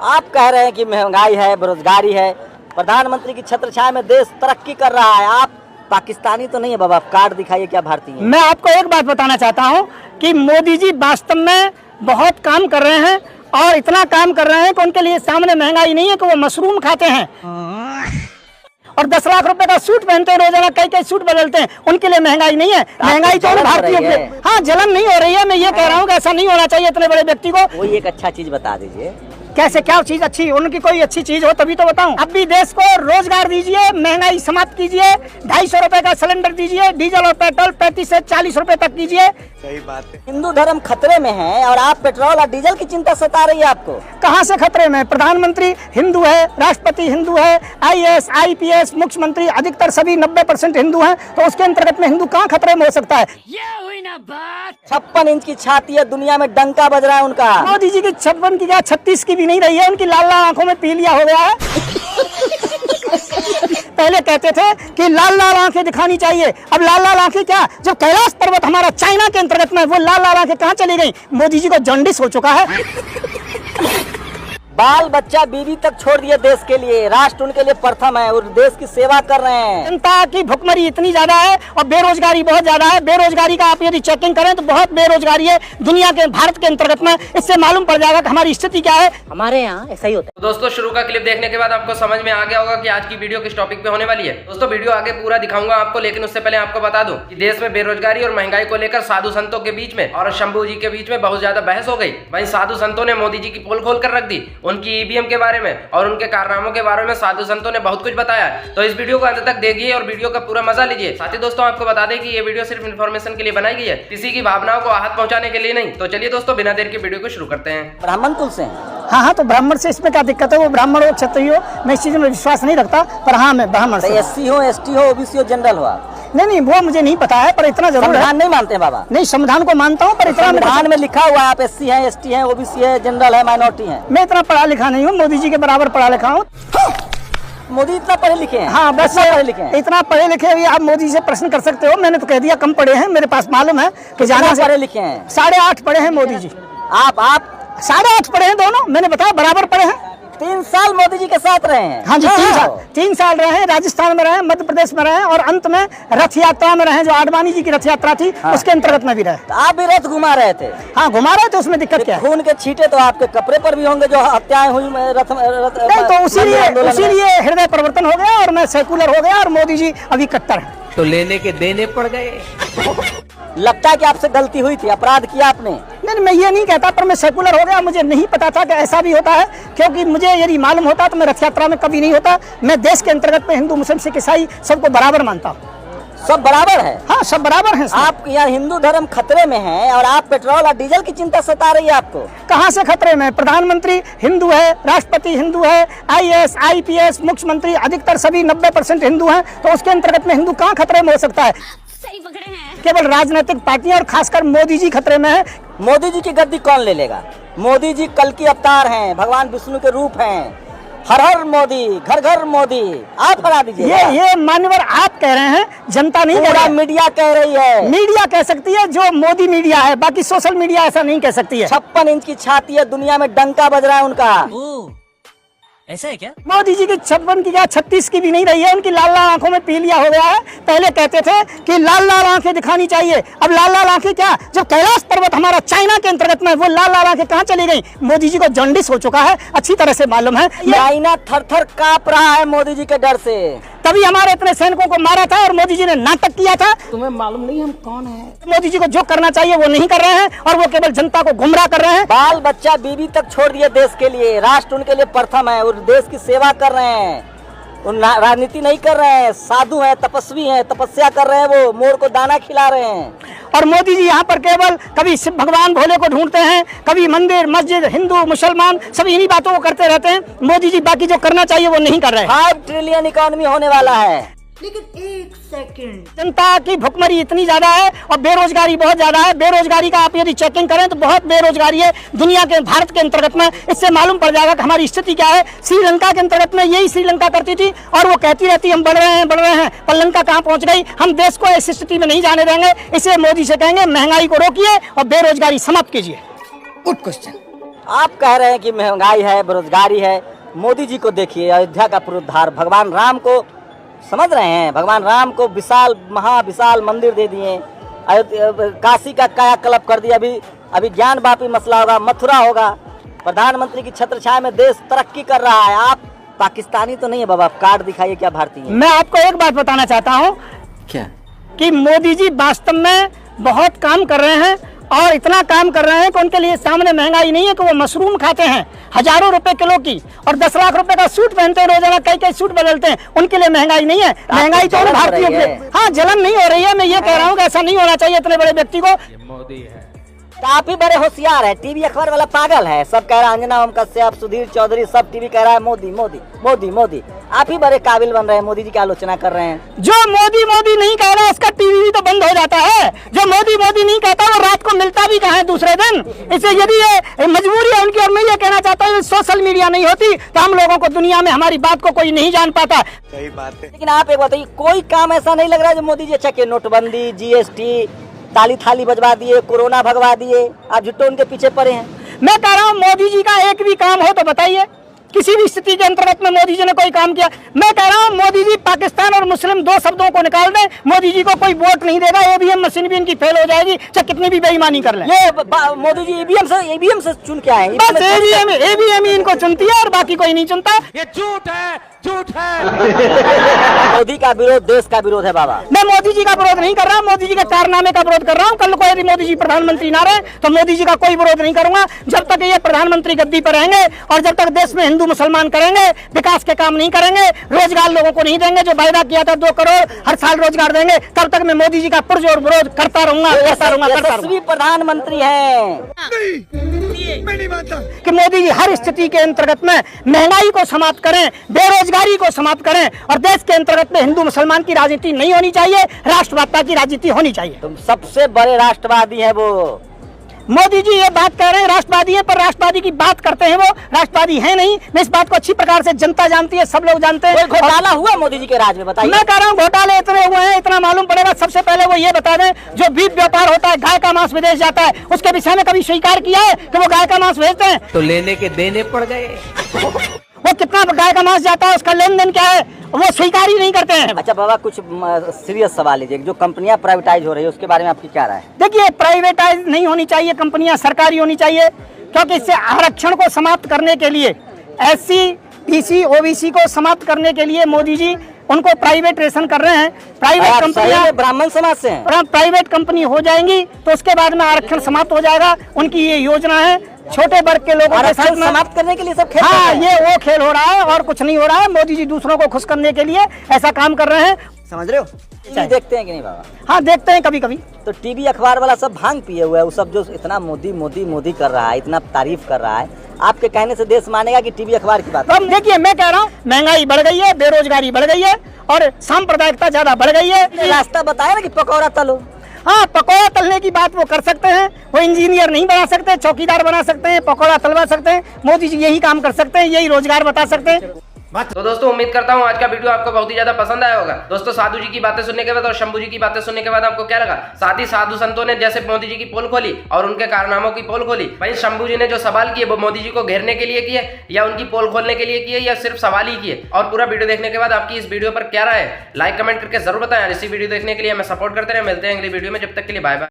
आप कह रहे हैं कि महंगाई है, बेरोजगारी है, प्रधानमंत्री की छत्रछाया में देश तरक्की कर रहा है। आप पाकिस्तानी तो नहीं है बाबा, कार्ड दिखाइए क्या भारतीय है। मैं आपको एक बात बताना चाहता हूं कि मोदी जी वास्तव में बहुत काम कर रहे हैं और इतना काम कर रहे हैं कि उनके लिए सामने महंगाई नहीं है कि वो मशरूम खाते हैं और 10 लाख रुपए का सूट पहनते हैं, रोजाना कई सूट बदलते हैं। उनके लिए महंगाई नहीं है। महंगाई तो भारतीयों के, हाँ जलन नहीं हो रही है। मैं ये कह रहा हूँ कि ऐसा नहीं होना चाहिए इतने बड़े व्यक्ति को। कोई एक अच्छा चीज बता दीजिए। कैसे, क्या चीज अच्छी? उनकी कोई अच्छी चीज हो तभी तो बताऊं। अब भी देश को रोजगार दीजिए, महंगाई समाप्त कीजिए, 250 रुपए का सिलेंडर दीजिए, डीजल और पेट्रोल 35 से 40 रुपए तक कीजिए। सही बात है। हिंदू धर्म खतरे में है और आप पेट्रोल और डीजल की चिंता सता रही है आपको। कहाँ से खतरे में? प्रधानमंत्री हिंदू है, राष्ट्रपति हिंदू है, IAS, IPS, मुख्यमंत्री अधिकतर सभी 90% हिंदू हैं, तो उसके अंतर्गत में हिंदू कहाँ खतरे में हो सकता है? ये हुई ना बात। 56 इंच की छाती है, दुनिया में डंका बज रहा है उनका। मोदी जी की 56 की क्या 36 की भी नहीं रही है, उनकी लाल लाल आंखों में पीलिया हो गया है। पहले कहते थे कि लाल लाल आंखें दिखानी चाहिए, अब लाल लाल आंखें क्या? जब कैलाश पर्वत हमारा चाइना के अंतर्गत में, वो लाल लाल आंखें कहाँ चली गई? मोदी जी को जॉन्डिस हो चुका है। बाल बच्चा बीवी तक छोड़ दिए देश के लिए। राष्ट्र उनके लिए प्रथम है और देश की सेवा कर रहे हैं। जनता की भुखमरी इतनी ज्यादा है और बेरोजगारी बहुत ज्यादा है। बेरोजगारी का आप यदि चेकिंग करें तो बहुत बेरोजगारी है दुनिया के, भारत के अंतर्गत में। इससे मालूम पड़ जाएगा कि हमारी स्थिति क्या है। हमारे यहाँ ऐसा ही होता है। तो दोस्तों शुरू का क्लिप देखने के बाद आपको समझ में आ गया होगा कि आज की वीडियो किस टॉपिक पे होने वाली है। दोस्तों वीडियो आगे पूरा दिखाऊंगा आपको, लेकिन उससे पहले आपको बता दूं कि देश में बेरोजगारी और महंगाई को लेकर साधु संतों के बीच में और शंभू जी के बीच में बहुत ज्यादा बहस हो गई। वहीं साधु संतों ने मोदी जी की पोल खोल कर रख दी। उनकी EVM के बारे में और उनके कारनामों के बारे में साधु संतों ने बहुत कुछ बताया। तो इस वीडियो को अंत तक देखिए और वीडियो का पूरा मजा लीजिए। साथ ही दोस्तों आपको बता दें कि ये वीडियो सिर्फ इन्फॉर्मेशन के लिए बनाई गई है, किसी की भावनाओं को आहत पहुंचाने के लिए नहीं। तो चलिए दोस्तों बिना देर के वीडियो को शुरू करते हैं। ब्राह्मण कुल से हाँ, तो ब्राह्मण से इसमें क्या दिक्कत है? वो ब्राह्मण हो, क्षत्रिय हो, मैं इस चीज में विश्वास नहीं रखता, पर हाँ मैं ब्राह्मण से। SC हो, ST हो, OBC हो, जनरल हो आप? नहीं, वो मुझे नहीं पता है, पर इतना जरूर है। संविधान नहीं मानते हैं बाबा? नहीं, संविधान को मानता हूँ, पर इतना संविधान में लिखा हुआ है आप SC है, ST है, OBC है, जनरल है, माइनॉरिटी है। मैं इतना पढ़ा लिखा नहीं हूँ, मोदी जी के बराबर पढ़ा लिखा हूँ। मोदी इतना पढ़े लिखे हैं? हाँ बस पढ़े लिखे हैं। इतना पढ़े लिखे हुए आप मोदी से प्रश्न कर सकते हो। मैंने तो कह दिया कम पढ़े हैं, मेरे पास मालूम है कि ज्यादा पढ़े लिखे हैं। 8.5 पढ़े हैं मोदी जी। आप 8.5 पढ़े हैं दोनों, मैंने बताया बराबर पढ़े हैं। 3 साल मोदी जी के साथ रहे हैं। हाँ जी, 3 साल रहे हैं, राजस्थान में रहे, मध्य प्रदेश में रहे और अंत में रथ यात्रा में रहे, जो आडवाणी जी की रथ यात्रा थी उसके अंतर्गत में भी रहे। तो आप भी रथ घुमा रहे थे? हाँ घुमा रहे थे, उसमें दिक्कत क्या है? खून के छींटे तो आपके कपड़े पर भी होंगे जो हत्याएं हुई रथ। नहीं तो उसीलिए हृदय परिवर्तन हो गया और मैं सेकुलर हो गया और मोदी जी अभी कट्टर है। तो लेने के देने पड़ गए। लगता है कि आपसे गलती हुई थी, अपराध किया आपने? नहीं, मैं ये नहीं कहता, पर मैं सेकुलर हो गया। मुझे नहीं पता था कि ऐसा भी होता है, क्योंकि मुझे यदि मालूम होता तो मैं रथ यात्रा में कभी नहीं होता। मैं देश के अंतर्गत में हिंदू, मुस्लिम, सिख, ईसाई सबको बराबर मानता हूँ। सब बराबर है? हाँ सब बराबर हैं। आप यहाँ हिंदू धर्म खतरे में है और आप पेट्रोल और डीजल की चिंता सता रही है आपको। कहाँ से खतरे में? प्रधानमंत्री हिंदू है, राष्ट्रपति हिंदू है, IAS, IPS, मुख्यमंत्री अधिकतर सभी 90% हिंदू हैं, तो उसके अंतर्गत में हिंदू कहाँ खतरे में हो सकता है? सही पकड़े हैं। केवल राजनीतिक पार्टियां और खासकर मोदी जी खतरे में है। मोदी जी की गद्दी कौन ले लेगा? मोदी जी कल की अवतार हैं, भगवान विष्णु के रूप हैं। हर हर मोदी, घर घर मोदी, आप बना दीजिए। ये मान्यवर आप कह रहे हैं, जनता नहीं कह रही है। मीडिया कह रही है। मीडिया कह सकती है, जो मोदी मीडिया है, बाकी सोशल मीडिया ऐसा नहीं कह सकती है। 56 इंच की छाती है, दुनिया में डंका बज रहा है उनका। ऐसा है क्या? मोदी जी की 56 की क्या 36 की भी नहीं रही है, उनकी लाल लाल आंखों में पीलिया हो गया है। पहले कहते थे कि लाल लाल आंखें दिखानी चाहिए, अब लाल लाल आंखें क्या? जब कैलाश पर्वत हमारा चाइना के अंतर्गत में, वो लाल लाल आंखें कहाँ चली गई? मोदी जी को जॉन्डिस हो चुका है, अच्छी तरह से मालूम है। चाइना थर थर कांप रहा है मोदी जी के डर से। तभी हमारे इतने सैनिकों को मारा था और मोदी जी ने नाटक किया था। तुम्हें मालूम नहीं हम कौन है? मोदी जी को जो करना चाहिए वो नहीं कर रहे हैं और वो केवल जनता को गुमराह कर रहे हैं। बाल बच्चा बीवी तक छोड़ दिए देश के लिए। राष्ट्र उनके लिए प्रथम है और देश की सेवा कर रहे हैं। राजनीति नहीं कर रहे हैं, साधु हैं, तपस्वी हैं, तपस्या कर रहे हैं, वो मोर को दाना खिला रहे हैं। और मोदी जी यहाँ पर केवल कभी शिव भगवान भोले को ढूंढते हैं, कभी मंदिर मस्जिद, हिंदू मुसलमान सब इन्हीं बातों को करते रहते हैं। मोदी जी बाकी जो करना चाहिए वो नहीं कर रहे हैं। 5 ट्रिलियन इकोनॉमी होने वाला है। लेकिन एक सेकंड, जनता की भुखमरी इतनी ज्यादा है और बेरोजगारी बहुत ज्यादा है। बेरोजगारी का आप यदि चेकिंग करें तो बहुत बेरोजगारी है दुनिया के, भारत के अंतर्गत में। इससे मालूम पड़ जाएगा कि हमारी स्थिति क्या है। श्रीलंका के अंतर्गत में यही श्रीलंका करती थी और वो कहती रहती हम बढ़ रहे हैं, पर लंका कहाँ पहुंच गई? हम देश को इस स्थिति में नहीं जाने देंगे। इसे मोदी से कहेंगे महंगाई को रोकिए और बेरोजगारी समाप्त कीजिए। Good question. आप कह रहे हैं कि महंगाई है, बेरोजगारी है। मोदी जी को देखिए, अयोध्या का पुनरुद्धार, भगवान राम को समझ रहे हैं, भगवान राम को विशाल महाविशाल मंदिर दे दिए, काशी का कायाकल्प कर दिया। अभी ज्ञान वापी मसला होगा, मथुरा होगा। प्रधानमंत्री की छत्रछाया में देश तरक्की कर रहा है। आप पाकिस्तानी तो नहीं है बाबा, कार्ड दिखाइए क्या भारतीय है। मैं आपको एक बात बताना चाहता हूँ क्या कि मोदी जी वास्तव में बहुत काम कर रहे हैं और इतना काम कर रहे हैं कि उनके लिए सामने महंगाई नहीं है कि वो मशरूम खाते हैं हजारों रुपए किलो की और 10 लाख रुपए का सूट पहनते हैं, रोजाना कई सूट बदलते हैं। उनके लिए महंगाई नहीं है। महंगाई तो भारतीयों के, हाँ जलन नहीं हो रही है। मैं ये कह रहा हूँ कि ऐसा नहीं होना चाहिए इतने बड़े व्यक्ति को। मोदी है। तो आप ही बड़े होशियार है, टीवी अखबार वाला पागल है। सब कह रहा है अंजना ओम कश्यप, सुधीर चौधरी, सब टीवी कह रहा है मोदी मोदी मोदी मोदी। आप ही बड़े काबिल बन रहे हैं, मोदी जी की आलोचना कर रहे हैं। जो मोदी मोदी नहीं कह रहा उसका टीवी भी तो बंद हो जाता है। जो मोदी मोदी नहीं कहता वो रात को मिलता भी कहाँ है दूसरे दिन। इससे यदि ये मजबूरी है उनकी, और मैं ये कहना चाहता हूँ सोशल मीडिया नहीं होती तो हम लोगों को दुनिया में हमारी बात को कोई नहीं जान पाता। सही बात है। लेकिन आप एक बताइए, कोई काम ऐसा नहीं लग रहा है जो मोदी जी अच्छा किए। नोटबंदी, जीएसटी, ताली थाली बजवा दिए, कोरोना भगवा दिए, आप झुट्टो उनके पीछे पड़े हैं। मैं कह रहा हूँ मोदी जी का एक भी काम हो तो बताइए। किसी भी स्थिति के अंतर्गत में मोदी जी ने कोई काम किया? मैं कह रहा हूँ मोदी जी पाकिस्तान और मुस्लिम दो शब्दों को निकाल दें, मोदी जी को कोई वोट नहीं देगा। ईवीएम मशीन भी इनकी फेल हो जाएगी, चाहे कितनी भी बेईमानी कर लें। ये मोदी जी ईवीएम से चुन के आए। बस ईवीएम ही इनको चुनती है और बाकी कोई नहीं चुनता। ये झूठ है, झूठ है। मोदी का विरोध देश का विरोध है बाबा। मैं मोदी जी का विरोध नहीं कर रहा, मोदी जी के कारनामे का विरोध कर रहा हूँ। कल को यदि मोदी जी प्रधानमंत्री ना रहे तो मोदी जी का कोई विरोध नहीं करूंगा। जब तक ये प्रधानमंत्री गद्दी पर रहेंगे और जब तक देश में हिंदू मुसलमान करेंगे, विकास के काम नहीं करेंगे, रोजगार लोगों को नहीं देंगे, जो वायदा किया था 2 करोड़ हर साल रोजगार देंगे, तब तक मैं मोदी जी का पुरजोर विरोध करता रहूंगा। यशस्वी प्रधानमंत्री हैं कि मोदी जी हर स्थिति के अंतर्गत में महंगाई को समाप्त करें, बेरोजगारी को समाप्त करें और देश के अंतर्गत में हिंदू मुसलमान की राजनीति नहीं होनी चाहिए, राष्ट्रवादिता की राजनीति होनी चाहिए। तुम सबसे बड़े राष्ट्रवादी हैं वो। मोदी जी ये बात कह रहे हैं राष्ट्रवादी है, पर राष्ट्रवादी की बात करते हैं वो राष्ट्रवादी है नहीं। मैं इस बात को अच्छी प्रकार से जनता जानती है, सब लोग जानते हैं। कोई घोटाला हुआ मोदी जी के राज में, बताइए। मैं कह रहा हूँ घोटाले इतने हुए हैं, इतना मालूम पड़ेगा। सबसे पहले वो ये बता दें, जो बीफ व्यापार होता है, गाय का मांस विदेश जाता है, उसके विषय में कभी स्वीकार किया है कि वो गाय का मांस भेजते हैं? तो लेने के देने पड़ गए। वो कितना गाय का मांस जाता है, उसका लेन देन क्या है, वो स्वीकार ही नहीं करते हैं। अच्छा बाबा, कुछ सीरियस सवाल लीजिए। जो कंपनियां प्राइवेटाइज हो रही है उसके बारे में आपकी क्या राय है? देखिए, प्राइवेटाइज नहीं होनी चाहिए, कंपनियां सरकारी होनी चाहिए, क्योंकि इससे आरक्षण को समाप्त करने के लिए, SC, BC, OBC को समाप्त करने के लिए मोदी जी उनको प्राइवेटाइजेशन कर रहे हैं। प्राइवेट कंपनियां ब्राह्मण समाज से हैं। प्राइवेट कंपनी हो जाएंगी तो उसके बाद में आरक्षण समाप्त हो जाएगा। उनकी ये योजना है छोटे वर्ग के लोगों के साथ समाप्त करने के लिए सब खेल। हाँ, ये वो खेल हो रहा है और कुछ नहीं हो रहा है। मोदी जी दूसरों को खुश करने के लिए ऐसा काम कर रहे हैं, समझ रहे हो? टीवी देखते हैं कि नहीं बाबा? हाँ, देखते हैं कभी कभी। तो टीवी अखबार वाला सब भांग पिए हुआ है, वो सब जो इतना मोदी मोदी मोदी कर रहा है, इतना तारीफ कर रहा है, आपके कहने से देश मानेगा कि टीवी अखबार की बात? तो हम देखिए, मैं कह रहा हूँ महंगाई बढ़ गई है, बेरोजगारी बढ़ गई है और सांप्रदायिकता ज्यादा बढ़ गई है। रास्ता बताया ना कि पकौड़ा तलो। हाँ, पकौड़ा तलने की बात वो कर सकते हैं, वो इंजीनियर नहीं बना सकते, चौकीदार बना सकते हैं, पकौड़ा तलवा सकते हैं। मोदी जी यही काम कर सकते हैं, यही रोजगार बता सकते हैं। तो दोस्तों, उम्मीद करता हूँ आज का वीडियो आपको बहुत ही ज्यादा पसंद आया होगा। दोस्तों, साधु जी की बातें सुनने के बाद और शंभू जी की बातें सुनने के बाद आपको क्या लगा? साथ ही साधु संतों ने जैसे मोदी जी की पोल खोली और उनके कारनामों की पोल खोली, वहीं शंभू जी ने जो सवाल किए वो मोदी जी को घेरने के लिए किए या उनकी पोल खोलने के लिए किए या सिर्फ सवाल ही किए? और पूरा वीडियो देखने के बाद आपकी इस वीडियो पर क्या राय है, लाइक कमेंट करके जरूर बताएं। इसी वीडियो देखने के लिए हमें सपोर्ट करते रहे। मिलते हैं अगली वीडियो में, जब तक के लिए बाय बाय।